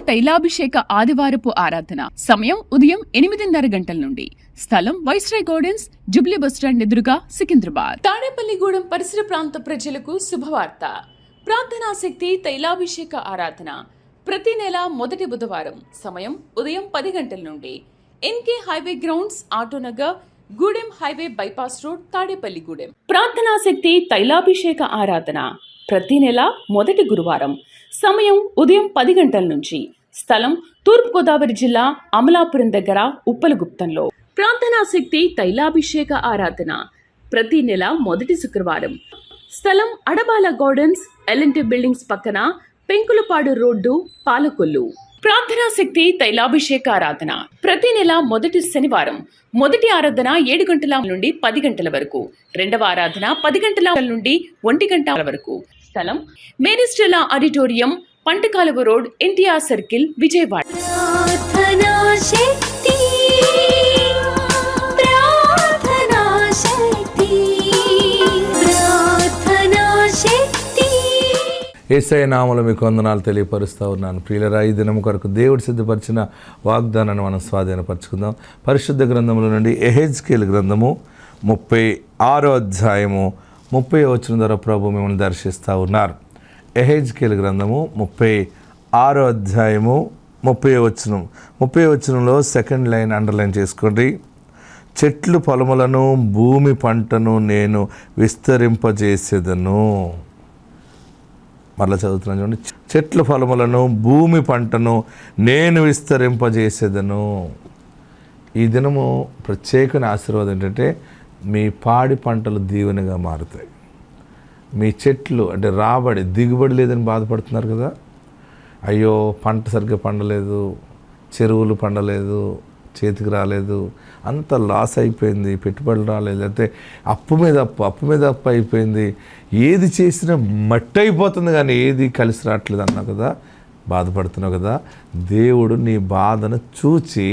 తైలాభిషేక ఆదివారపు ఆరాధన. సమయం ఉదయం 8:30 గంటల నుండి. స్థలం వైస్రాయ్ గార్డెన్స్, జూబ్లీ బస్టాండ్ ఎదురుగా, సికింద్రాబాద్. తాడేపల్లిగూడెం పరిసర ప్రాంత ప్రజలకు శుభవార్త. ప్రార్థనా శక్తి తైలాభిషేక ఆరాధన ప్రతి నెల మొదటి బుధవారం. సమయం ఉదయం 10 గంటల నుండి. NK highway grounds, Autonagar, Gudem highway bypass road, Tadepalligudem. ప్రార్థనా శక్తి తైలాభిషేక ఆరాధన ప్రతి నెల మొదటి గురువారం. సమయం ఉదయం 10 గంటల నుంచి. స్థలం తూర్పుగోదావరి జిల్లా, అమలాపురం దగ్గర, ఉప్పలగుప్తంలో. ప్రార్థనా శక్తి తైలాభిషేక ఆరాధన ప్రతి నెల మొదటి శుక్రవారం. స్థలం అడబాల గార్డెన్స్, ఎల్ఎన్టీ బిల్డింగ్స్ పక్కన, పెంకులపాడు రోడ్డు, పాలకొల్లు. ప్రార్థనా శక్తి తైలాభిషేక ఆరాధన ప్రతి నెల మొదటి శనివారం. మొదటి ఆరాధన 7 గంటల నుండి 10 గంటల వరకు. రెండవ ఆరాధన 10 గంటల నుండి 1 గంట వరకు. స్థలం మేనిస్టెలా auditorium, పంటకాలువ road, NTR circle, Vijayawada. యేసయ్య నామములో మీకు వందనాలు తెలియపరుస్తూ ఉన్నాను. ప్రియులరా, ఈ దినం కొరకు దేవుడు సిద్ధపరిచిన వాగ్దానాన్ని మనం స్వాధీనపరచుకుందాం. పరిశుద్ధ గ్రంథముల నుండి యెహెజ్కేలు గ్రంథము 36వ అధ్యాయము 30వ వచనం ద్వారా ప్రభు మిమ్మల్ని దర్శిస్తూ ఉన్నారు. యెహెజ్కేలు గ్రంథము 36వ అధ్యాయము 30వ వచనం. 30వ వచనంలో సెకండ్ లైన్ అండర్లైన్ చేసుకోండి. చెట్లు పొలములను భూమి పంటను నేను విస్తరింపజేసేదను. మరలా చదువుతున్నాను చూడండి. చెట్ల ఫలములను భూమి పంటను నేను విస్తరింపజేసేదను. ఈ దినము ప్రత్యేకమైన ఆశీర్వాదం ఏంటంటే మీ పాడి పంటలు దీవెనగా మారుతాయి. మీ చెట్లు అంటే రాబడి, దిగుబడి లేదని బాధపడుతున్నారు కదా. అయ్యో పంట సరిగ్గా పండలేదు, చెరువులు పండలేదు, చేతికి రాలేదు, అంత లాస్ అయిపోయింది, పెట్టుబడులు రాలేదు, లేకపోతే అప్పు మీద అప్పు అయిపోయింది, ఏది చేసినా మట్టి అయిపోతుంది కానీ ఏది కలిసి రావట్లేదు అన్నావు కదా, బాధపడుతున్నావు కదా. దేవుడు నీ బాధను చూచి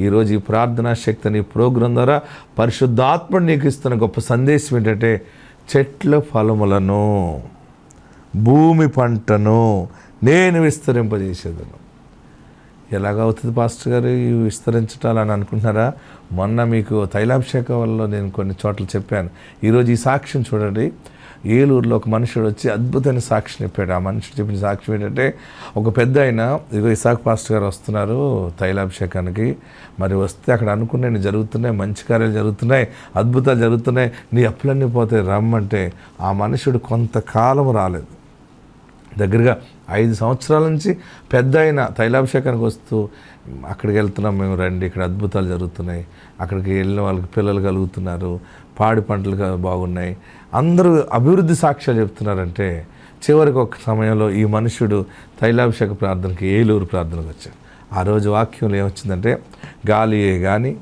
ఈరోజు ఈ ప్రార్థనా శక్తి నీ ప్రోగ్రాం ద్వారా పరిశుద్ధాత్మ నీకు ఇస్తున్న గొప్ప సందేశం ఏంటంటే చెట్ల ఫలములను భూమి పంటను నేను విస్తరింపజేసేదను. ఎలాగవుతుంది పాస్టర్ గారు ఇవి విస్తరించటాలని అనుకుంటున్నారా? మొన్న మీకు తైలాభిషేకం వల్ల నేను కొన్ని చోట్ల చెప్పాను. ఈరోజు ఈ సాక్ష్యం చూడండి. ఏలూరులో ఒక మనుషుడు వచ్చి అద్భుతమైన సాక్ష్యం చెప్పాడు. ఆ మనుషుడు చెప్పిన సాక్ష్యం ఏంటంటే, ఒక పెద్ద ఆయన, ఇదిగో ఇసాక్ పాస్టర్ గారు వస్తున్నారు తైలాభిషేకానికి, మరి వస్తే అక్కడ అనుకున్నాయి జరుగుతున్నాయి, మంచి కార్యాలు జరుగుతున్నాయి, అద్భుతాలు జరుగుతున్నాయి, నీ అప్పులన్నీ పోతాయి రమ్మంటే ఆ మనుషుడు కొంతకాలం రాలేదు. దగ్గరగా 5 సంవత్సరాల నుంచి పెద్ద అయిన తైలాభిషేకానికి వస్తూ, అక్కడికి వెళ్తున్నాం మేము, రండి ఇక్కడ అద్భుతాలు జరుగుతున్నాయి, అక్కడికి వెళ్ళిన వాళ్ళకి పిల్లలు కలుగుతున్నారు, పాడి పంటలు బాగున్నాయి, అందరూ అభివృద్ధి సాక్ష్యాలు చెప్తున్నారంటే చివరికి ఒక సమయంలో ఈ మనుషుడు తైలాభిషేక ప్రార్థనకి, ఏలూరు ప్రార్థనకు వచ్చాడు. ఆ రోజు వాక్యంలో ఏమొచ్చిందంటే, గాలియే కానీ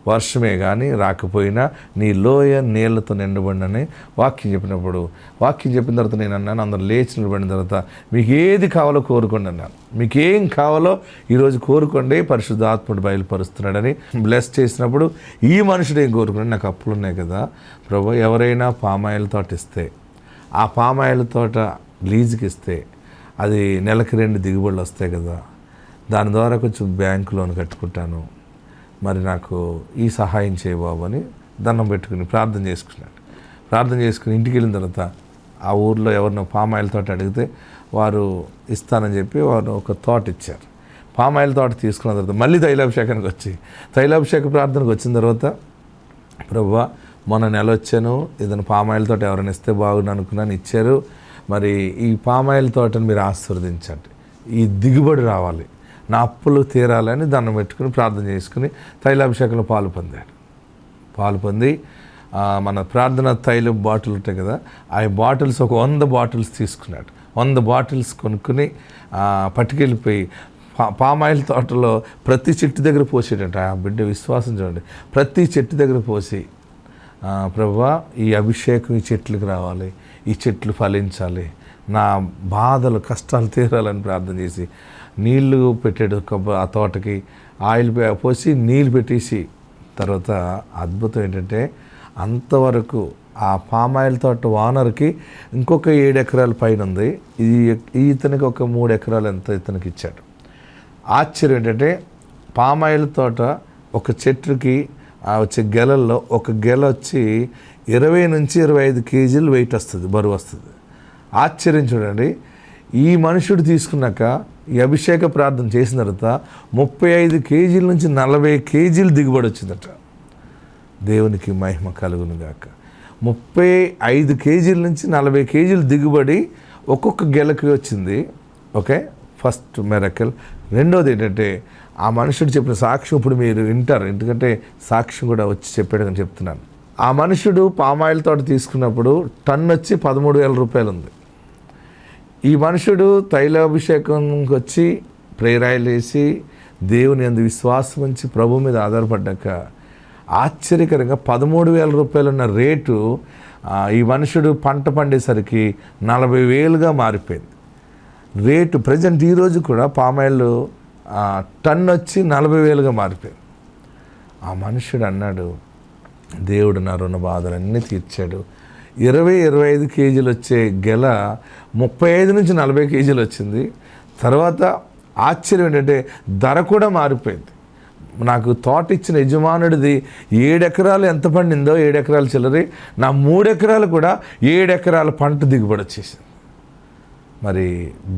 వర్షమే కానీ రాకపోయినా నీ లోయ నీళ్లతో నిండబడినని వాక్యం చెప్పినప్పుడు, వాక్యం చెప్పిన తర్వాత నేను అన్నాను, అందరూ లేచి నిలబడిన తర్వాత మీకు ఏది కావాలో కోరుకోండి అన్నాను. మీకు ఏం కావాలో ఈరోజు కోరుకోండి, పరిశుద్ధాత్ముడు బయలుపరుస్తున్నాడని బ్లెస్ చేసినప్పుడు ఈ మనుషుడు ఏం కోరుకున్నాడు, నాకు అప్పులు ఉన్నాయి కదా ప్రభు, ఎవరైనా పామాయిల్ తోట ఇస్తే, ఆ పామాయిల్ తోట లీజుకి ఇస్తే అది నెలకి 2 దిగుబడులు వస్తాయి కదా, దాని ద్వారా కొంచెం బ్యాంకు లోన్ కట్టుకుంటాను, మరి నాకు ఈ సహాయం చేయబాబు అని దండం పెట్టుకుని ప్రార్థన చేసుకున్నాడు. ప్రార్థన చేసుకుని ఇంటికి వెళ్ళిన తర్వాత ఆ ఊర్లో ఎవరినో పామాయిల్ తోట అడిగితే వారు ఇస్తానని చెప్పి వారు ఒక తోట ఇచ్చారు. పామాయిల్ తోట తీసుకున్న తర్వాత మళ్ళీ తైలాభిషేకానికి వచ్చి, తైలాభిషేక ప్రార్థనకు వచ్చిన తర్వాత, ప్రభువా మొన్న నెల వచ్చాను, ఏదైనా పామాయిల్ తోట ఎవరైనా ఇస్తే బాగుండు అనుకున్నాను, ఇచ్చారు, మరి ఈ పామాయిల్ తోటను మీరు ఆశీర్వదించండి, ఈ దిగుబడి రావాలి, నా అప్పులు తీరాలని దండం పెట్టుకుని ప్రార్థన చేసుకుని తైలాభిషేకంలో పాలు పొంది మన ప్రార్థన తైలం బాటిల్ ఉంటాయి కదా, ఆ బాటిల్స్ ఒక 100 బాటిల్స్ తీసుకున్నాడు. 100 బాటిల్స్ కొనుక్కుని పట్టుకెళ్ళిపోయి పామాయిల్ తోటలో ప్రతి చెట్టు దగ్గర పోసేటంట. ఆ బిడ్డ విశ్వాసం చూడండి. ప్రతి చెట్టు దగ్గర పోసి, ప్రభువా ఈ అభిషేకం ఈ చెట్లకు రావాలి, ఈ చెట్లు ఫలించాలి, నా బాధలు కష్టాలు తీరాలని ప్రార్థన చేసి నీళ్లు పెట్టాడు. ఆ తోటకి ఆయిల్ పోసి నీళ్ళు పెట్టేసి, తర్వాత అద్భుతం ఏంటంటే అంతవరకు ఆ పామాయిల్ తోట ఓనర్కి ఇంకొక 7 ఎకరాల పైన ఉంది. ఇతనికి ఒక 3 ఎకరాలు ఎంత ఇతనికి ఇచ్చాడు. ఆశ్చర్యం ఏంటంటే పామాయిల్ తోట ఒక చెట్టుకి వచ్చే గెలల్లో ఒక గెల వచ్చి 20 నుంచి 25 కేజీలు వెయిట్ వస్తుంది, బరువు వస్తుంది. ఆశ్చర్యం చూడండి. ఈ మనుషుడు తీసుకున్నాక ఈ అభిషేక ప్రార్థన చేసిన తర్వాత 35 కేజీల నుంచి 40 కేజీలు దిగుబడి వచ్చిందట. దేవునికి మహిమ కలుగును గాక. 35 కేజీల నుంచి 40 కేజీలు దిగుబడి ఒక్కొక్క గెలకి వచ్చింది. Okay, first miracle. రెండోది ఏంటంటే ఆ మనుషుడు చెప్పిన సాక్ష్యం ఇప్పుడు మీరు వింటారు, ఎందుకంటే సాక్ష్యం కూడా వచ్చి చెప్పాడు అని చెప్తున్నాను. ఆ మనుషుడు పామాయిల్ తోట తీసుకున్నప్పుడు టన్ను వచ్చి 13,000 రూపాయలు ఉంది. ఈ మనుషుడు తైలాభిషేకంకి వచ్చి ప్రేరాయలు వేసి దేవుని అందు విశ్వాసం ఉంచి ప్రభు మీద ఆధారపడ్డాక ఆశ్చర్యకరంగా 13,000 రూపాయలు ఉన్న రేటు ఈ మనుషుడు పంట పండేసరికి 40,000గా మారిపోయింది రేటు. ప్రజెంట్ ఈరోజు కూడా పామాయిల్ టన్ను వచ్చి 40,000గా మారిపోయింది. ఆ మనుషుడు అన్నాడు, దేవుడు నా రుణ బాధలన్నీ తీర్చాడు. 20-25 కేజీలు వచ్చే గెల 35 నుంచి 40 కేజీలు వచ్చింది. తర్వాత ఆశ్చర్యం ఏంటంటే ధర కూడా మారిపోయింది. నాకు తోట ఇచ్చిన యజమానుడిది 7 ఎకరాలు ఎంత పండిందో 7 ఎకరాలు చిల్లరి, నా 3 ఎకరాలు కూడా 7 ఎకరాల పంట దిగుబడి వచ్చేసింది. మరి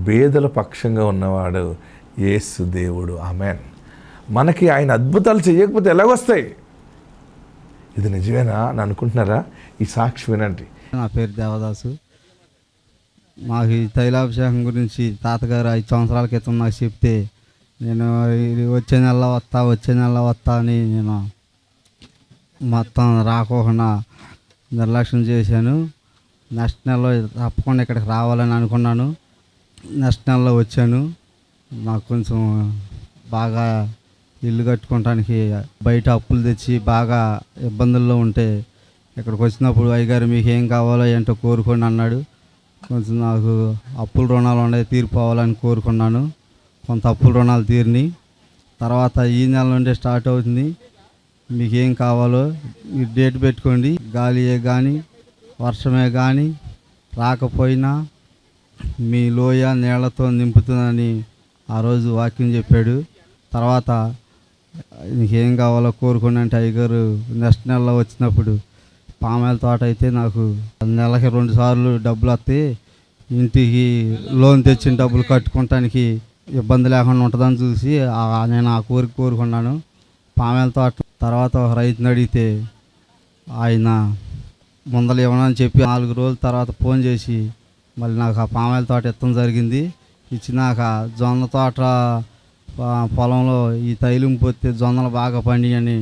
పేదల పక్షంగా ఉన్నవాడు యేసు దేవుడు. ఆమెన్. మనకి ఆయన అద్భుతాలు చేయకపోతే ఎలాగొస్తాయి? ఇది నిజమేనా అని అనుకుంటున్నారా? ఈ సాక్షి వినండి. నా పేరు దేవదాసు. మాకు ఈ తైలాభిషేకం గురించి తాతగారు 5 సంవత్సరాల క్రితం నాకు చెప్తే నేను వచ్చే నెల వస్తా అని నేను మొత్తం రాకోకుండా నిర్లక్ష్యం చేశాను. నెక్స్ట్ నెలలో తప్పకుండా ఇక్కడికి రావాలని అనుకున్నాను. నెక్స్ట్ నెలలో వచ్చాను. నాకు కొంచెం బాగా ఇల్లు కట్టుకోవటానికి బయట అప్పులు తెచ్చి బాగా ఇబ్బందుల్లో ఉంటే ఇక్కడికి వచ్చినప్పుడు అయ్యగారు మీకు ఏం కావాలో ఏంటో కోరుకోండి అన్నాడు. కొంచెం నాకు అప్పుల రుణాలు ఉన్నాయి, తీరిపోవాలని కోరుకున్నాను. కొంత అప్పుల రుణాలు తీరిని. తర్వాత ఈ నెల నుండి స్టార్ట్ అవుతుంది. మీకు ఏం కావాలో మీరు డేట్ పెట్టుకోండి. గాలియే కానీ వర్షమే కానీ రాకపోయినా మీ లోయ నీళ్లతో నింపుతుందని ఆ రోజు వాక్యం చెప్పాడు. తర్వాత నీకేం కావాలో కోరుకోండి అంటే అయ్యగారు నెక్స్ట్ నెలలో వచ్చినప్పుడు పామాయిల్ తోట అయితే నాకు నెలకి 2 సార్లు డబ్బులు వస్తాయి, ఇంటికి లోన్ తెచ్చిన డబ్బులు కట్టుకోవటానికి ఇబ్బంది లేకుండా ఉంటుందని చూసి నేను ఆ కోరిక కోరుకున్నాను. పామాయిల్ తోట తర్వాత ఒక రైతుని అడిగితే ఆయన ముందలు ఇవ్వనని చెప్పి 4 రోజుల తర్వాత ఫోన్ చేసి మళ్ళీ నాకు ఆ పామాయిల్ తోట ఇవ్వడం జరిగింది. ఇచ్చినాక జొన్న తోట పొలంలో ఈ తైలం పోతే జొన్నలు బాగా పండియని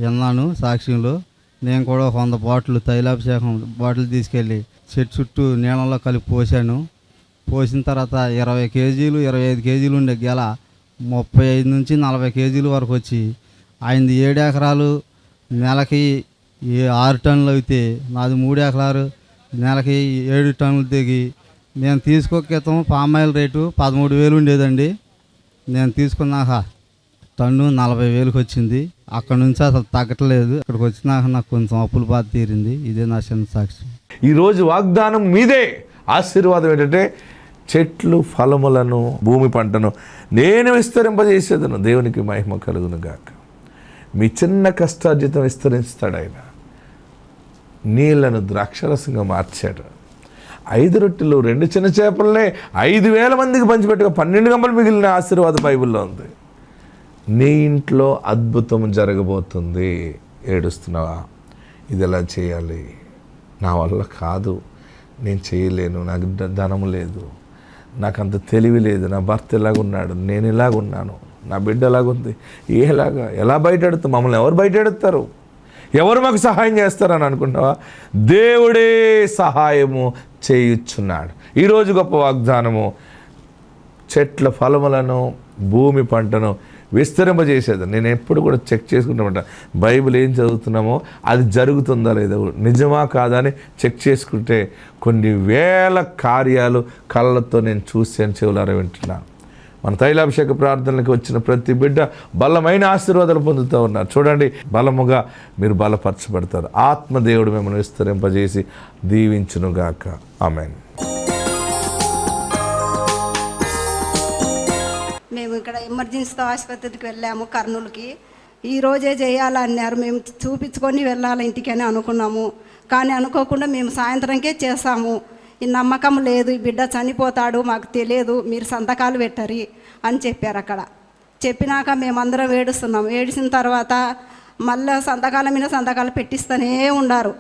విన్నాను సాక్ష్యంలో. నేను కూడా 100 బాటిల్ తైలాభిషేకం బాటిల్ తీసుకెళ్ళి చెట్టు చుట్టూ నీళ్ళలో కలిపి పోసాను. పోసిన తర్వాత 20 కేజీలు 25 కేజీలు ఉండే గెల 35 నుంచి 40 కేజీల వరకు వచ్చి ఆయనది 7 ఎకరాలు నెలకి 6 టన్నులు అయితే నాది 3 ఎకరాలు నెలకి 7 టన్నులు దిగి నేను తీసుకోక క్రితం పామాయిల్ రేటు 13,000 ఉండేదండి. నేను తీసుకున్నాక టన్ను 40,000కి వచ్చింది. అక్కడ నుంచి అసలు తగ్గట్లేదు. ఇక్కడికి వచ్చినాక నాకు కొంచెం అప్పుల బాధ తీరింది. ఇదే నా చిన్న సాక్షి. ఈరోజు వాగ్దానం మీదే. ఆశీర్వాదం ఏంటంటే చెట్లు ఫలములను భూమి పంటను నేను విస్తరింపజేసేదను. దేవునికి మహిమ కలుగును గాక. మీ చిన్న కష్టార్జితం విస్తరిస్తాడు ఆయన. నీళ్లను ద్రాక్షరసంగా మార్చాడు. 5 రొట్టెలు 2 చిన్న చేపలనే 5,000 మందికి పంచిపెట్టుగా 12 గంపలు మిగిలిన ఆశీర్వాద బైబిల్లో ఉంది. నీ ఇంట్లో అద్భుతం జరగబోతుంది. ఏడుస్తున్నావా? ఇది ఎలా చేయాలి? నా వల్ల కాదు, నేను చేయలేను, నాకు ధనము లేదు, నాకు అంత తెలివి లేదు, నా భర్త ఎలాగున్నాడు, నేను ఇలాగున్నాను, నా బిడ్డ ఎలాగుంది, ఎలా బయటెడతాం? మమ్మల్ని ఎవరు బయటెడతారు? ఎవరు మాకు సహాయం చేస్తారని అనుకుంటావా? దేవుడే సహాయము చేయుచున్నాడు. ఈరోజు గొప్ప వాగ్దానము, చెట్ల ఫలములను భూమి పంటను విస్తరింపజేసేది. నేను ఎప్పుడు కూడా చెక్ చేసుకుంటామంట, బైబిల్ ఏం చదువుతున్నామో అది జరుగుతుందా లేదా, నిజమా కాదా అని చెక్ చేసుకుంటే కొన్ని వేల కార్యాలు కళ్ళతో నేను చూసాను, చెవులారా వింటున్నాను. మన తైలాభిషేక ప్రార్థనలకు వచ్చిన ప్రతి బిడ్డ బలమైన ఆశీర్వాదాలు పొందుతూ ఉన్నారు. చూడండి, బలముగా మీరు బలపరచబడతారు. ఆత్మదేవుడు మిమ్మల్ని విస్తరింపజేసి దీవించునుగాక. ఆమేన్. మేము ఇక్కడ అక్కడ ఎమర్జెన్సీతో ఆసుపత్రికి వెళ్ళాము కర్నూలుకి. ఈరోజే చేయాలన్నారు. మేము చూపించుకొని వెళ్ళాలి ఇంటికి అని అనుకున్నాము. కానీ అనుకోకుండా మేము సాయంత్రంకే చేసాము. ఈ నమ్మకం లేదు, ఈ బిడ్డ చనిపోతాడు, మాకు తెలియదు, మీరు సంతకాలు పెట్టరి అని చెప్పారు. అక్కడ చెప్పినాక మేమందరం ఏడుస్తున్నాము. ఏడిసిన తర్వాత మళ్ళీ సంతకాల మీద సంతకాలు పెట్టిస్తూనే ఉన్నారు.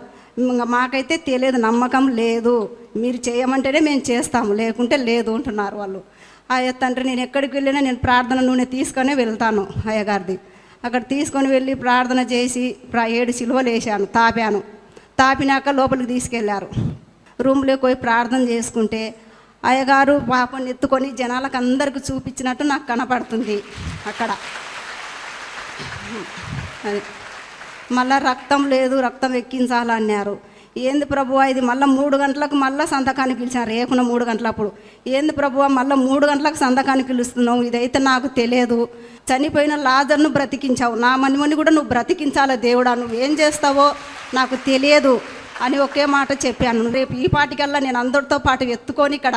ఇంకా మాకైతే తెలియదు, నమ్మకం లేదు, మీరు చేయమంటేనే మేము చేస్తాము, లేకుంటే లేదు అంటున్నారు వాళ్ళు. అయ్య తండ్రి, నేను ఎక్కడికి వెళ్ళినా నేను ప్రార్థన నూనె తీసుకొని వెళ్తాను అయ్యగారిది. అక్కడ తీసుకొని వెళ్ళి ప్రార్థన చేసి 7 సిలువలు వేసాను, తాపినాక లోపలికి తీసుకెళ్లారు. రూమ్లోకి పోయి ప్రార్థన చేసుకుంటే అయ్యగారు పాపని ఎత్తుకొని జనాలకు అందరికి చూపించినట్టు నాకు కనపడుతుంది అక్కడ. అది మళ్ళా రక్తం లేదు, రక్తం ఎక్కించాలన్నారు. ఏంది ప్రభువా ఇది? మళ్ళీ 3 గంటలకు మళ్ళీ సంతకాన్ని పిలిచారు. రేకున 3 గంటలప్పుడు ఏంది ప్రభువా మళ్ళీ 3 గంటలకు సంతకాన్ని పిలుస్తున్నావు? ఇదైతే నాకు తెలియదు. చనిపోయిన లాజర్ను బ్రతికించావు, నా మనిమని కూడా నువ్వు బ్రతికించాలా దేవుడా, నువ్వేం చేస్తావో నాకు తెలియదు అని ఒకే మాట చెప్పాను. రేపు ఈ పాటికల్లా నేను అందరితో పాటు ఎత్తుకొని ఇక్కడ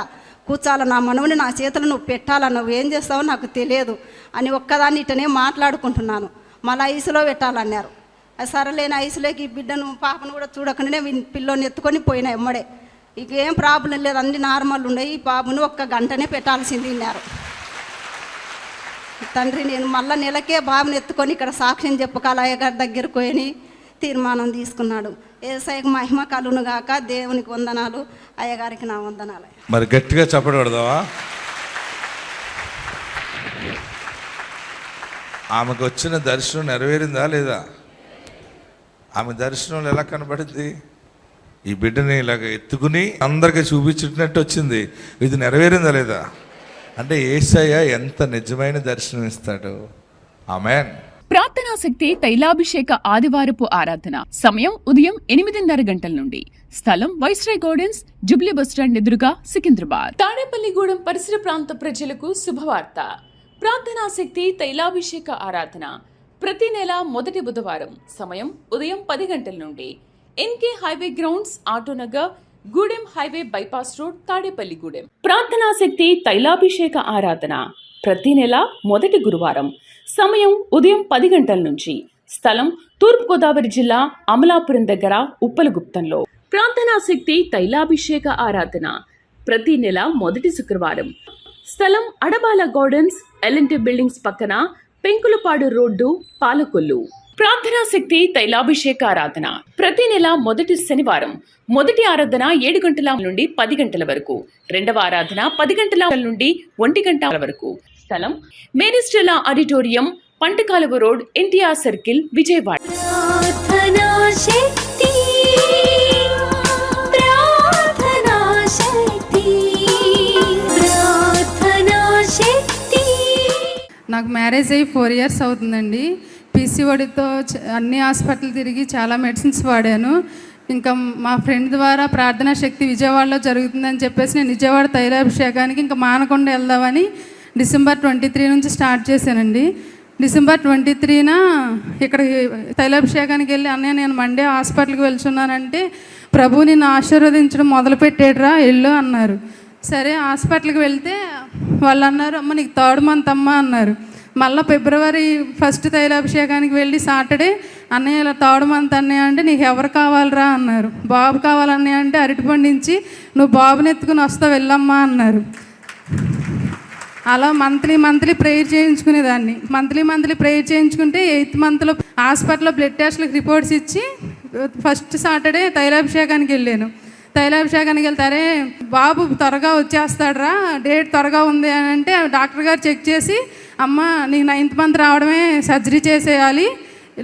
కూర్చోాల, నా మనవుని నా చేతులు నువ్వు పెట్టాలా, నువ్వేం చేస్తావో నాకు తెలియదు అని ఒక్కదాన్ని ఇటనే మాట్లాడుకుంటున్నాను. మళ్ళీ ఐసులో పెట్టాలన్నారు. సరలేని ఐసులోకి ఈ బిడ్డను పాపను కూడా చూడకుండానే పిల్లోని ఎత్తుకొని పోయినా ఎమ్మడే. ఇక ఏం ప్రాబ్లం లేదు, అన్ని నార్మల్ ఉన్నాయి, ఈ పాపను 1 గంటనే పెట్టాల్సింది అన్నారు. తండ్రి, నేను మళ్ళీ నెలకే బాబుని ఎత్తుకొని ఇక్కడ సాక్ష్యం చెప్పుకోవాలి అయ్యగారి దగ్గరకు పోయి తీర్మానం తీసుకున్నాడు. యేసయ్యకు మహిమ కలుగును గాక. దేవునికి వందనాలు, అయ్యగారికి నా వందనాలు. మరి గట్టిగా చెప్పడం పడదావా? ఆమెకు వచ్చిన దర్శనం నెరవేరిందా లేదా? ఆమె దర్శనంలో ఎలా కనబడింది? ఈ బిడ్డని ఇలాగ ఎత్తుకుని అందరికీ చూపించినట్టు వచ్చింది. ఇది నెరవేరిందా లేదా? అంటే యేసయ్య ఎంత నిజమైన దర్శనం ఇస్తాడు. ఆమేన్. ప్రార్థనా శక్తి తైలాభిషేక ఆదివారపు ఆరాధన. సమయం ఉదయం 8:30 గంటల నుండి. స్థలం వైస్రాయ్ గార్డెన్స్, జుబ్లీ బస్టాండ్ ఎదురుగా, సికింద్రాబాద్. తాడేపల్లిగూడెం పరిసర ప్రాంత ప్రజలకు శుభవార్త. ప్రార్థనా శక్తి తైలాభిషేక ఆరాధన ప్రతి నెల మొదటి బుధవారం. సమయం ఉదయం 10 గంటల నుండి. NK highway grounds, Autonagar, Gudem highway bypass road, Tadepalligudem. ప్రార్థనా శక్తి తైలాభిషేక ఆరాధన ప్రతి నెల మొదటి గురువారం. సమయం ఉదయం 10 గంటల నుంచి. స్థలం తూర్పుగోదావరి జిల్లా, అమలాపురం దగ్గర, ఉప్పలగుప్తంలో. ప్రార్థనా శక్తి తైలాభిషేక ఆరాధన ప్రతి నెల మొదటి శుక్రవారం. స్థలం అడబాల గార్డెన్స్, ఎల్ఎన్టీ బిల్డింగ్స్ పక్కన, పెంకులపాడు రోడ్డు, పాలకొల్లు. ప్రార్థనా శక్తి తైలాభిషేక ఆరాధన ప్రతి నెల మొదటి శనివారం. మొదటి ఆరాధన 7 గంటల నుండి 10 గంటల వరకు. రెండవ ఆరాధన 10 గంటల నుండి 1 గంట వరకు. స్థలం మేరీస్టెల్లా auditorium, పంటకాలువ road, NTR circle, Vijayawada. నాకు మ్యారేజ్ అయ్యి 4 years అవుతుందండి. పీసీఓడితో అన్ని హాస్పిటల్ తిరిగి చాలా మెడిసిన్స్ వాడాను. ఇంకా మా ఫ్రెండ్ ద్వారా ప్రార్థనా శక్తి విజయవాడలో జరుగుతుందని చెప్పేసి నేను విజయవాడ తైలాభిషేకానికి ఇంకా మానకుండా వెళ్దామని December 23 నుంచి స్టార్ట్ చేశానండి. December 23న ఇక్కడ తైలాభిషేకానికి వెళ్ళి అన్నయ్య నేను మండే హాస్పిటల్కి వెళ్తున్నానంటే ప్రభు నిన్ను ఆశీర్వదించడం మొదలుపెట్టాడురా వెళ్ళు అన్నారు. సరే హాస్పిటల్కి వెళ్తే వాళ్ళు అన్నారు, అమ్మ నీకు 3rd month అమ్మ అన్నారు. మళ్ళీ February 1st తైలాభిషేకానికి వెళ్ళి సాటర్డే అన్నయ్య ఇలా 3rd month అన్నయ్య అంటే నీకు ఎవరు కావాలరా అన్నారు. బాబు కావాలన్నయ్య అంటే అరటిపండు నుంచి నువ్వు బాబుని ఎత్తుకుని వస్తావు వెళ్ళమ్మా అన్నారు. అలా మంత్లీ ప్రేయర్ చేయించుకునేదాన్ని. మంత్లీ ప్రేయర్ చేయించుకుంటే 8th monthలో హాస్పిటల్లో బ్లడ్ టెస్ట్లకు రిపోర్ట్స్ ఇచ్చి ఫస్ట్ సాటర్డే తైలాభిషేకానికి వెళ్ళాను. తైలాభిషేకానికి వెళ్తారే బాబు త్వరగా వచ్చేస్తాడరా, డేట్ త్వరగా ఉంది అని అంటే డాక్టర్ గారు చెక్ చేసి అమ్మ నీకు 9th month రావడమే సర్జరీ చేసేయాలి,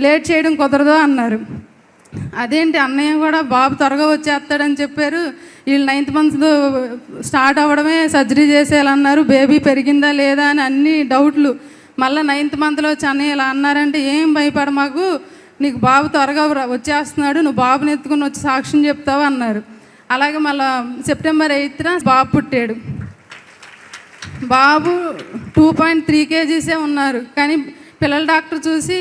లేట్ చేయడం కుదరదు అన్నారు. అదేంటి అన్నయ్య కూడా బాబు త్వరగా వచ్చేస్తాడని చెప్పారు, వీళ్ళు 9th month స్టార్ట్ అవ్వడమే సర్జరీ చేసేయాలన్నారు, బేబీ పెరిగిందా లేదా అని అన్ని డౌట్లు. మళ్ళీ 9th monthలో వచ్చి అన్నయ్య ఇలా అన్నారంటే ఏం భయపడ మాకు, నీకు బాబు త్వరగా వచ్చేస్తున్నాడు, నువ్వు బాబుని ఎత్తుకుని వచ్చి సాక్ష్యం చెప్తావు అన్నారు. అలాగే మళ్ళీ September 8th బాబు పుట్టాడు. బాబు 2.3 kgs ఉన్నారు. కానీ పిల్లల డాక్టర్ చూసి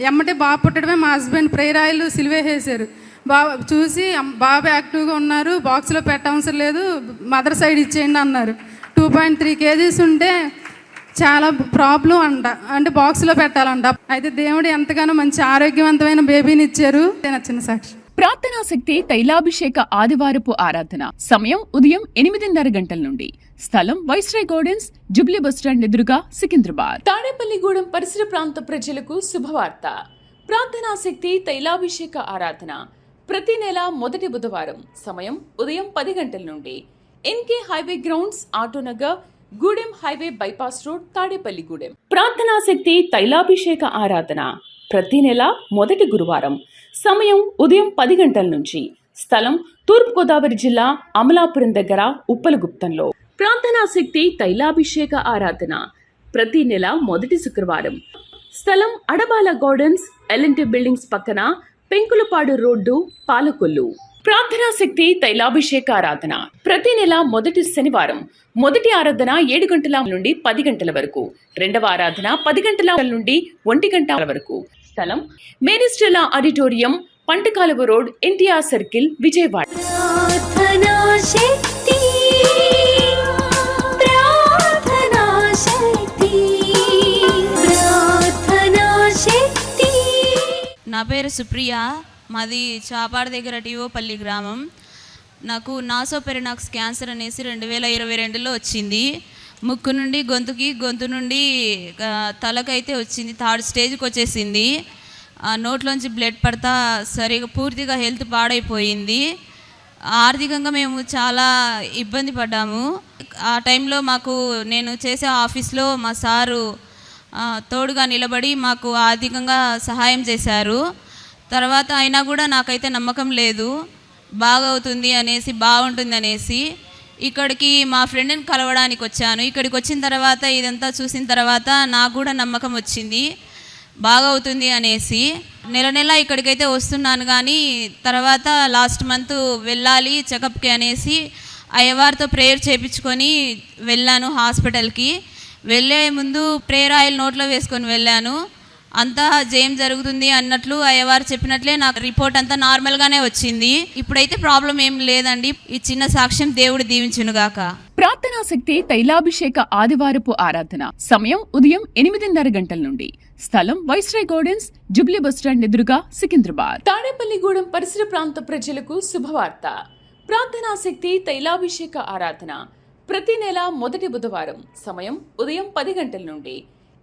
ఎమ్మటే బాబు పుట్టడమే మా హస్బెండ్ ప్రేయర్ ఆయిల్ సిలివేసేసారు. బాబు చూసి బాబు యాక్టివ్గా ఉన్నారు, బాక్స్లో పెట్టవసరం లేదు, మదర్ సైడ్ ఇచ్చేయండి అన్నారు. 2.3 kgs ఉంటే చాలా ప్రాబ్లం అంట, అంటే బాక్స్లో పెట్టాలంట. అయితే దేవుడు ఎంతగానో మంచి ఆరోగ్యవంతమైన బేబీని ఇచ్చారు. నా చిన్న సాక్షి. ప్రార్థనా శక్తి తైలాభిషేక ఆదివారపు ఆరాధన సమయం ఉదయం 8:30 గంటల నుండి. స్థలం వైస్రాయ్ గార్డెన్స్, జూబ్లీ బస్టాండ్ ఎదురుగా, సికింద్రాబాద్. తాడేపల్లిగూడెం పరిసర ప్రాంత ప్రజలకు శుభవార్త. ప్రార్థనా శక్తి తైలాభిషేక ఆరాధన ప్రతి నెల మొదటి బుధవారం సమయం ఉదయం 10 గంటల నుండి. NK highway grounds, Autonagar, Gudem highway bypass road, Tadepalligudem. ప్రార్థనా శక్తి తైలాభిషేక ఆరాధన ప్రతి నెల మొదటి గురువారం సమయం ఉదయం 10 గంటల నుంచి. స్థలం తూర్పుగోదావరి జిల్లా, అమలాపురం దగ్గర, ఉప్పలగుప్తంలో. ప్రార్థనా శక్తి తైలాభిషేక ఆరాధన ప్రతి నెల మొదటి శుక్రవారం. స్థలం అడబాల గార్డెన్స్, ఎల్ఎన్టీ బిల్డింగ్స్ పక్కన, పెంకులపాడు రోడ్డు, పాలకొల్లు. ప్రార్థనా శక్తి తైలాభిషేక ఆరాధన ప్రతి నెల మొదటి శనివారం. మొదటి ఆరాధన 7 గంటల నుండి 10 గంటల వరకు. రెండవ ఆరాధన 10 గంటల నుండి 1 గంట వరకు. స్థలం మేరీస్టెల్లా auditorium, పంటకాలువ road, NTR circle, Vijayawada. నా పేరు సుప్రియ, మాది చాపాడు దగ్గర టీఓపల్లి గ్రామం. నాకు నాసోపెరినాక్స్ క్యాన్సర్ అనేసి 2022లో వచ్చింది. ముక్కు నుండి గొంతు నుండి తలకైతే వచ్చింది. 3rd స్టేజ్కి వచ్చేసింది. నోట్లోంచి బ్లడ్ పడతా సరిగా పూర్తిగా హెల్త్ పాడైపోయింది. ఆర్థికంగా మేము చాలా ఇబ్బంది పడ్డాము. ఆ టైంలో నేను చేసే ఆఫీస్లో మా సారు తోడుగా నిలబడి మాకు ఆర్థికంగా సహాయం చేశారు. తర్వాత అయినా కూడా నాకైతే నమ్మకం లేదు, బాగుంటుంది అనేసి ఇక్కడికి మా ఫ్రెండ్ని కలవడానికి వచ్చాను. ఇక్కడికి వచ్చిన తర్వాత ఇదంతా చూసిన తర్వాత నాకు కూడా నమ్మకం వచ్చింది, బాగవుతుంది అనేసి. నెల ఇక్కడికైతే వస్తున్నాను, కానీ తర్వాత లాస్ట్ మంత్ వెళ్ళాలి చెకప్కి అనేసి అయ్యవారితో ప్రేయర్ చేయించుకొని వెళ్ళాను హాస్పిటల్కి. వెళ్ళే ముందు ప్రేయర్ ఆయిల్ నోట్లో వేసుకొని వెళ్ళాను. అంతా జయం జరుగుతుంది అన్నట్లు అయ్యవారు చెప్పినట్లే నాకు రిపోర్ట్ అంతా నార్మల్గానే వచ్చింది. ఇప్పుడైతే ప్రాబ్లం ఏం లేదండి. ఈ చిన్న సాక్ష్యం దేవుడు దీవించునుగాక. ప్రార్థనా శక్తి తైలాభిషేక ఆదివారపు ఆరాధన సమయం ఉదయం 8:30 గంటల నుండి. స్థలం వైస్రాయ్ గార్డెన్స్, జూబ్లీ బస్టాండ్ ఎదురుగా, సికింద్రాబాద్. తాడేపల్లిగూడెం పరిసర ప్రాంత ప్రజలకు శుభవార్త. ప్రార్థనా శక్తి తైలాభిషేక ఆరాధన ప్రతి నెల మొదటి బుధవారం సమయం ఉదయం 10 గంటల నుండి.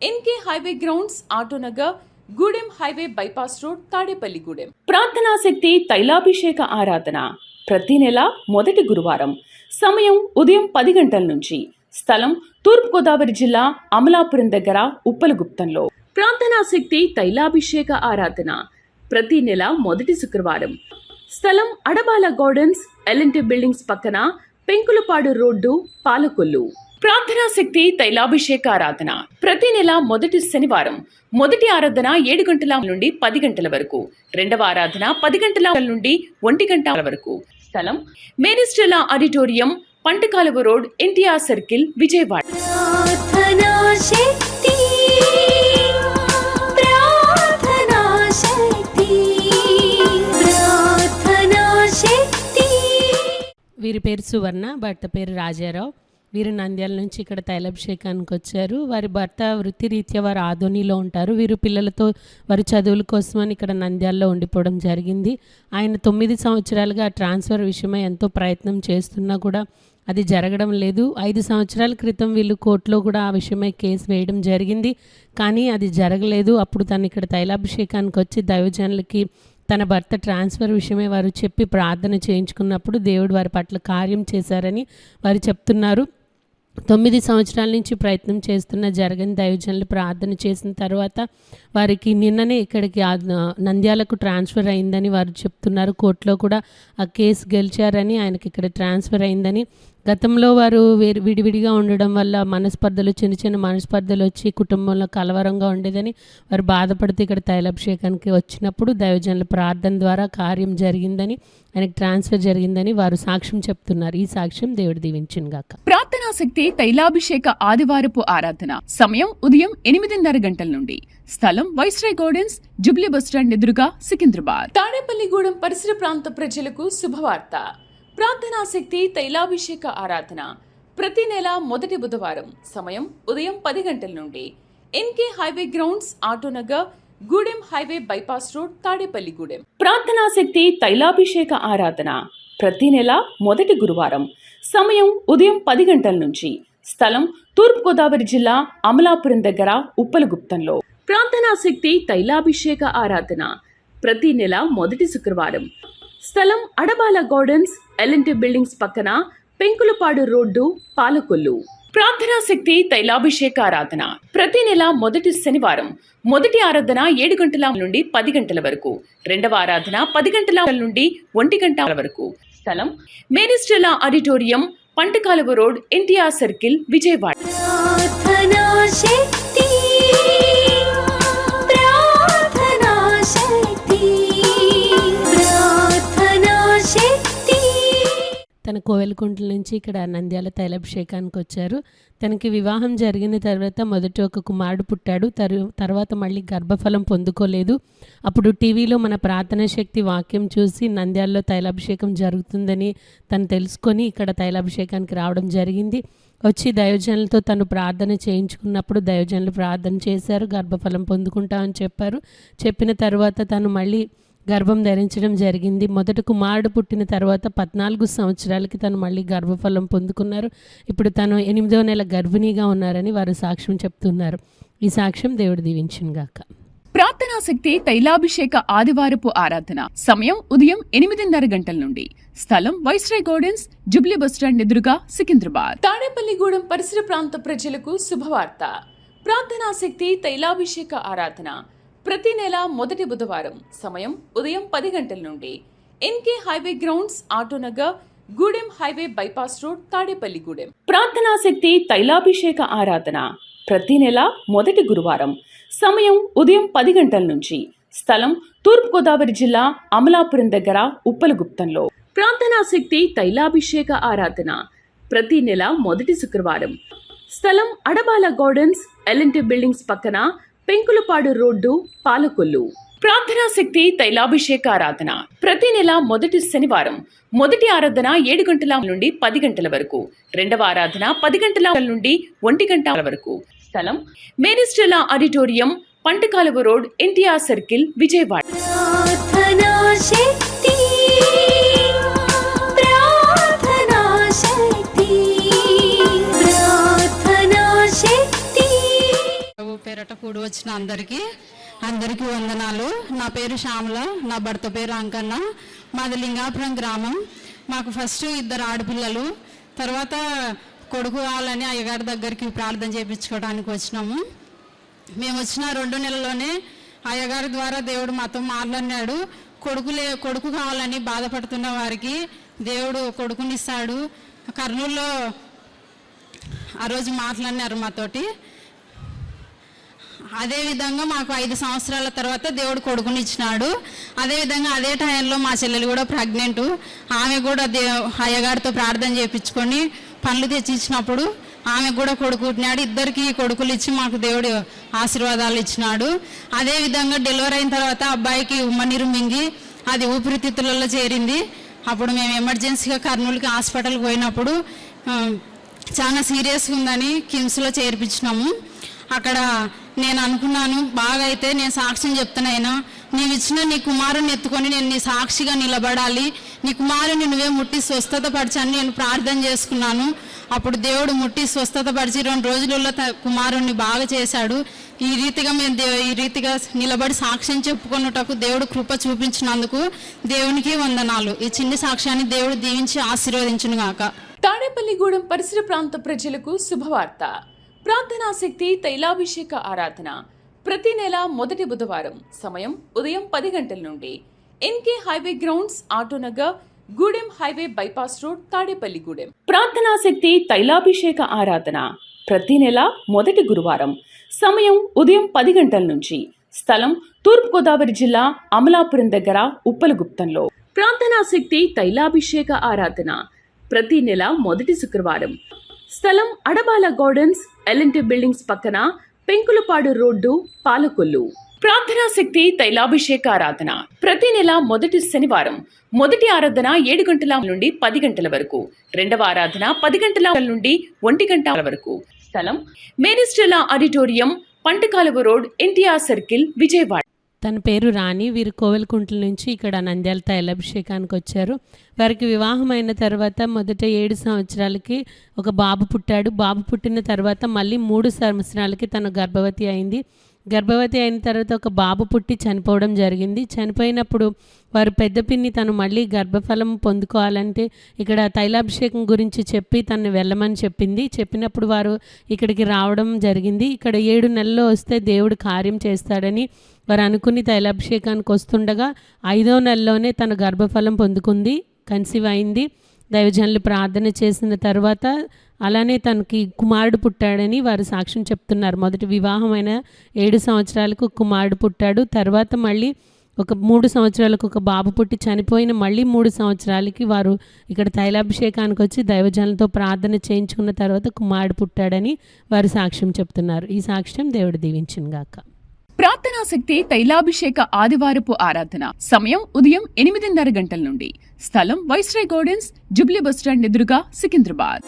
NK highway grounds, Autonagar, Gudem highway bypass road, Tadepalligudem. ప్రార్థనా శక్తి తైలాభిషేక ఆరాధన ప్రతి నెల మొదటి గురువారం సమయం ఉదయం 10 గంటల నుంచి. స్థలం తూర్పుగోదావరి జిల్లా, అమలాపురం దగ్గర, ఉప్పలగుప్తంలో. ప్రార్థనా శక్తి తైలాభిషేక ఆరాధన ప్రతి నెల మొదటి శుక్రవారం. స్థలం అడబాల గార్డెన్స్, ఎల్ఎన్టీ బిల్డింగ్స్ పక్కన, పెంకులపాడు రోడ్డు, పాలకొల్లు. ప్రార్థనా శక్తి తైలాభిషేక ఆరాధన ప్రతి నెల మొదటి శనివారం. మొదటి ఆరాధన 7 గంటల నుండి 10 గంటల వరకు. రెండవ ఆరాధన 10 గంటల నుండి 1 గంట వరకు. స్థలం మేరీస్టెల్లా auditorium, పంటకాలువ road, NTR circle, Vijayawada. వీరి పేరు సువర్ణ, భర్త పేరు రాజారావు. వీరు నంద్యాల నుంచి ఇక్కడ తైలాభిషేకానికి వచ్చారు. వారి భర్త వృత్తిరీత్యా వారు ఆదోనిలో ఉంటారు. వీరు పిల్లలతో వారి చదువుల కోసమని ఇక్కడ నంద్యాలలో ఉండిపోవడం జరిగింది. ఆయన 9 సంవత్సరాలుగా ట్రాన్స్ఫర్ విషయమై ఎంతో ప్రయత్నం చేస్తున్నా కూడా అది జరగడం లేదు. 5 సంవత్సరాల క్రితం వీళ్ళు కోర్టులో కూడా ఆ విషయమై కేసు వేయడం జరిగింది, కానీ అది జరగలేదు. అప్పుడు తను ఇక్కడ తైలాభిషేకానికి వచ్చి దైవజనులకి తన భర్త ట్రాన్స్ఫర్ విషయమే వారు చెప్పి ప్రార్థన చేయించుకున్నప్పుడు దేవుడు వారి పట్ల కార్యం చేశారని వారు చెప్తున్నారు. 9 సంవత్సరాల నుంచి ప్రయత్నం చేస్తున్న జరగని దైవజనులు ప్రార్థన చేసిన తర్వాత వారికి నిన్ననే ఇక్కడికి నంద్యాలకు ట్రాన్స్ఫర్ అయిందని వారు చెప్తున్నారు. కోర్టులో కూడా ఆ కేసు గెలిచారని, ఆయనకి ఇక్కడ ట్రాన్స్ఫర్ అయిందని. గతంలో వారు విడివిడిగా ఉండడం వల్ల చిన్న చిన్న మనస్పర్ధలు వచ్చి కుటుంబంలో కలవరంగా ఉండేదని వారు బాధపడుతూ ఇక్కడ తైలాభిషేకానికి వచ్చినప్పుడు దైవజనుల ప్రార్థన ద్వారా కార్యం జరిగిందని, ఆయనకు ట్రాన్స్ఫర్ జరిగిందని వారు సాక్ష్యం చెప్తున్నారు. ఈ సాక్ష్యం దేవుడు దీవించును గాక. ప్రార్థనా శక్తి తైలాభిషేక ఆదివారపు ఆరాధన సమయం ఉదయం 8:30 గంటల నుండి. స్థలం వైస్రాయ్ గార్డెన్స్, జూబ్లీ బస్టాండ్ ఎదురుగా, సికింద్రాబాద్. తాడేపల్లిగూడెం పరిసర ప్రాంత ప్రజలకు శుభవార్త. ప్రార్థనా శక్తి తైలాభిషేక ఆరాధన ప్రతి నెల మొదటి బుధవారం సమయం ఉదయం 10 గంటల నుండి NK highway grounds, Autonagar, Gudem highway bypass road, Tadepalligudem. ప్రార్థనా శక్తి తైలాభిషేక ఆరాధన ప్రతి నెల మొదటి గురువారం సమయం ఉదయం 10 గంటల నుంచి. స్థలం తూర్పుగోదావరి జిల్లా అమలాపురం దగ్గర ఉప్పలగుప్తంలో. ప్రార్థనా శక్తి తైలాభిషేక ఆరాధన ప్రతి నెల మొదటి శుక్రవారం. స్థలం అడబాల గార్డెన్స్, ఎల్ఎన్టీ బిల్డింగ్స్ పక్కన, పెంకులపాడు రోడ్డు, పాలకొల్లు. ప్రార్థనా శక్తి తైలాభిషేక ఆరాధన ప్రతి నెల మొదటి శనివారం. మొదటి ఆరాధన 7 గంటల నుండి 10 గంటల వరకు. రెండవ ఆరాధన 10 గంటల నుండి 1 గంట వరకు. స్థలం Mary auditorium, పంటకాలువ road, NTR circle, Vijayawada. తన కోవెలకుంట్ల నుంచి ఇక్కడ నంద్యాల తైలాభిషేకానికి వచ్చారు. తనకి వివాహం జరిగిన తర్వాత మొదట ఒక కుమారుడు పుట్టాడు. తర్వాత మళ్ళీ గర్భఫలం పొందుకోలేదు. అప్పుడు టీవీలో మన ప్రార్థనా శక్తి వాక్యం చూసి నంద్యాలలో తైలాభిషేకం జరుగుతుందని తను తెలుసుకొని ఇక్కడ తైలాభిషేకానికి రావడం జరిగింది. వచ్చి దైవజనులతో తను ప్రార్థన చేయించుకున్నప్పుడు దైవజనులు ప్రార్థన చేశారు. గర్భఫలం పొందుకుంటామని చెప్పారు. చెప్పిన తర్వాత తను మళ్ళీ గర్భం ధరించడం జరిగింది. మొదట కుమారుడు పుట్టిన తర్వాత 14 సంవత్సరాలకి తను మళ్ళీ గర్భఫలం పొందుకున్నారు. ఇప్పుడు తను 8వ నెల గర్భిణీగా ఉన్నారని వారు సాక్ష్యం చెప్తున్నారు. ఈ సాక్ష్యం దేవుడు దీవించును గాక. ప్రార్థనా శక్తి తైలాభిషేక ఆదివారపు ఆరాధన సమయం ఉదయం 8:30 గంటల నుండి. స్థలం వైస్రాయ్ గార్డెన్స్, జుబ్లీ బస్టాండ్ ఎదురుగా, సికింద్రాబాద్. తాడేపల్లిగూడెం పరిసర ప్రాంత ప్రజలకు శుభవార్త. ప్రార్థనా శక్తి తైలాభిషేక ఆరాధన ప్రతి నెల మొదటి బుధవారం సమయం ఉదయం 10 గంటల నుండి NK highway grounds, Autonagar, Gudem highway bypass road, Tadepalligudem. ప్రార్థనా శక్తి తైలాభిషేక ఆరాధన ప్రతి నెల మొదటి గురువారం సమయం ఉదయం 10 గంటల నుంచి. స్థలం తూర్పుగోదావరి జిల్లా అమలాపురం దగ్గర ఉప్పలగుప్తంలో. ప్రార్థనా శక్తి తైలాభిషేక ఆరాధన ప్రతి నెల మొదటి శుక్రవారం. స్థలం అడబాల గార్డెన్స్, ఎల్ఎన్టీ బిల్డింగ్స్ పక్కన, పెంకులపాడు రోడ్డు, పాలకొల్లు. ప్రార్థనా శక్తి తైలాభిషేక ఆరాధన ప్రతి నెల మొదటి శనివారం. మొదటి ఆరాధన 7 గంటల నుండి 10 గంటల వరకు. రెండవ ఆరాధన 10 గంటల నుండి 1 గంట వరకు. స్థలం Mary auditorium, పంటకాలువ road, NTR circle, Vijayawada. పేరట కూడి వచ్చిన అందరికీ వందనాలు. నా పేరు శ్యామల, నా భర్త పేరు అంకన్న. మాది లింగాపురం గ్రామం. మాకు ఫస్ట్ 2 ఆడపిల్లలు. తర్వాత కొడుకు కావాలని అయ్యగారి దగ్గరికి ప్రార్థన చేయించుకోవడానికి వచ్చినాము. మేము వచ్చిన 2 నెలల్లోనే అయ్యగారి ద్వారా దేవుడు మాతో మాట్లాడినాడు. కొడుకు కావాలని బాధపడుతున్న వారికి దేవుడు కొడుకునిస్తాడు. కర్నూలులో ఆ రోజు మాట్లాడినారు మాతోటి. అదేవిధంగా మాకు 5 సంవత్సరాల తర్వాత దేవుడు కొడుకునిచ్చినాడు. అదేవిధంగా అదే టైంలో మా చెల్లెలు కూడా ప్రెగ్నెంట్. ఆమె కూడా అయ్యగారితో ప్రార్థన చేయించుకొని పనులు తెచ్చిచ్చినప్పుడు ఆమె కూడా కొడుకు పుట్టినాడు. ఇద్దరికి కొడుకులు ఇచ్చి మాకు దేవుడు ఆశీర్వాదాలు ఇచ్చినాడు. అదేవిధంగా డెలివరీ అయిన తర్వాత అబ్బాయికి ఉమ్మనీరు మింగి అది ఊపిరితిత్తులలో చేరింది. అప్పుడు మేము ఎమర్జెన్సీగా కర్నూలుకి హాస్పిటల్కి పోయినప్పుడు చాలా సీరియస్గా ఉందని కిమ్స్లో చేర్పించినాము. అక్కడ నేను అనుకున్నాను, బాగా అయితే నేను సాక్ష్యం చెప్తానైనా, నీవు ఇచ్చిన నీ కుమారుని ఎత్తుకొని నేను నీ సాక్షిగా నిలబడాలి, నీ కుమారుని నువ్వే ముట్టి స్వస్థత పరిచని నేను ప్రార్థన చేసుకున్నాను. అప్పుడు దేవుడు ముట్టి స్వస్థత పరిచి 2 రోజులలో కుమారుణ్ణి బాగా చేశాడు. ఈ రీతిగా మేము ఈ రీతిగా నిలబడి సాక్ష్యం చెప్పుకున్నటకు దేవుడు కృప చూపించినందుకు దేవునికి వందనాలు. ఈ చిన్ని సాక్ష్యాన్ని దేవుడు దీవించి ఆశీర్వదించును గాక. తాడేపల్లిగూడెం పరిసర ప్రాంత ప్రజలకు శుభవార్త. ప్రార్థనా శక్తి తైలాభిషేక ఆరాధన ప్రతి నెల మొదటి బుధవారం సమయం ఉదయం 10 గంటల నుండి NK highway grounds, Autonagar, Gudem highway bypass road, Tadepalligudem. ప్రార్థనా శక్తి తైలాభిషేక ఆరాధన ప్రతి నెల మొదటి గురువారం సమయం ఉదయం 10 గంటల నుంచి. స్థలం తూర్పుగోదావరి జిల్లా అమలాపురం దగ్గర ఉప్పలగుప్తంలో. ప్రార్థనా శక్తి తైలాభిషేక ఆరాధన ప్రతి నెల మొదటి శుక్రవారం. స్థలం అడబాల గార్డెన్స్, ఎల్ఎన్టీ బిల్డింగ్స్ పక్కన, పెంకులపాడు రోడ్డు, పాలకొల్లు. ప్రార్థనా శక్తి తైలాభిషేక ఆరాధన ప్రతి నెల మొదటి శనివారం. మొదటి ఆరాధన 7 గంటల నుండి 10 గంటల వరకు, రెండవ ఆరాధన 10 గంటల నుండి 1 గంట వరకు. స్థలం Maris Stella auditorium, పంటకాలువ road, NTR circle, Vijayawada. తన పేరు రాణి. వీరు కోవెలకుంట్ల నుంచి ఇక్కడ నంద్యాల తైలాభిషేకానికి వచ్చారు. వారికి వివాహం అయిన తర్వాత మొదట 7 సంవత్సరాలకి ఒక బాబు పుట్టాడు. బాబు పుట్టిన తర్వాత మళ్ళీ 3 సంవత్సరాలకి తను గర్భవతి అయింది. గర్భవతి అయిన తర్వాత ఒక బాబు పుట్టి చనిపోవడం జరిగింది. చనిపోయినప్పుడు వారు పెద్ద పిన్ని తను మళ్ళీ గర్భఫలం పొందుకోవాలంటే ఇక్కడ తైలాభిషేకం గురించి చెప్పి తను వెళ్ళమని చెప్పింది. చెప్పినప్పుడు వారు ఇక్కడికి రావడం జరిగింది. ఇక్కడ 7 నెలల్లో వస్తే దేవుడు కార్యం చేస్తాడని వారు అనుకుని తైలాభిషేకానికి వస్తుండగా 5వ నెలలోనే తను గర్భఫలం పొందుకుంది, కన్సీవ్ అయింది. దైవజనులు ప్రార్థన చేసిన తర్వాత అలానే తనకి కుమారుడు పుట్టాడని వారు సాక్ష్యం చెప్తున్నారు. మొదటి వివాహమైన 7 సంవత్సరాలకు కుమారుడు పుట్టాడు. తర్వాత మళ్ళీ ఒక 3 సంవత్సరాలకు ఒక బాబు పుట్టి చనిపోయిన మళ్ళీ 3 సంవత్సరాలకి వారు ఇక్కడ తైలాభిషేకానికి వచ్చి దైవజనులతో ప్రార్థన చేయించుకున్న తర్వాత కుమారుడు పుట్టాడని వారు సాక్ష్యం చెప్తున్నారు. ఈ సాక్ష్యం దేవుడు దీవించును గాక. ప్రార్థనా శక్తి తైలాభిషేక ఆదివారపు ఆరాధన సమయం ఉదయం 8:30 గంటల నుండి. స్థలం వైస్రాయ్ గార్డెన్స్, జూబ్లీ బస్టాండ్ ఎదురుగా, సికింద్రాబాద్.